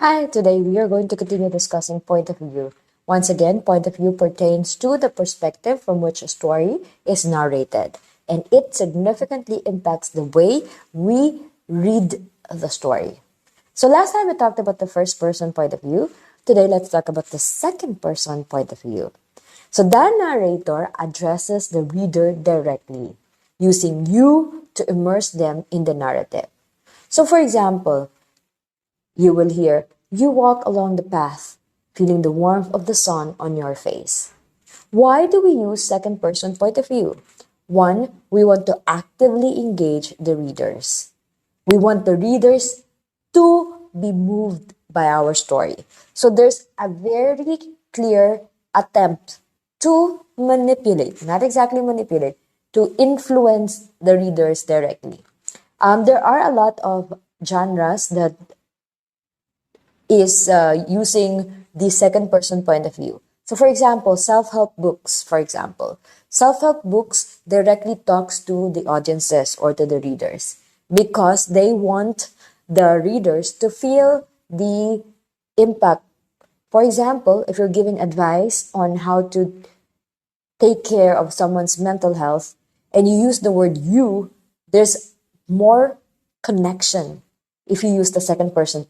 Hi, today we are going to continue discussing point of view. Once again, point of view pertains to the perspective from which a story is narrated, and it significantly impacts the way we read the story. So, last time we talked about the first person point of view. Today, let's talk about the second person point of view. So, the narrator addresses the reader directly, using you to immerse them in the narrative. So, for example, you will hear, you walk along the path, feeling the warmth of the sun on your face. Why do we use second person point of view? One, we want to actively engage the readers. We want the readers to be moved by our story. So there's a very clear attempt to manipulate, not exactly manipulate, to influence the readers directly. There are a lot of genres that is using the second person point of view. So for example, self-help books, for example. Self-help books directly talks to the audiences or to the readers because they want the readers to feel the impact. For example, if you're giving advice on how to take care of someone's mental health and you use the word you, there's more connection if you use the second person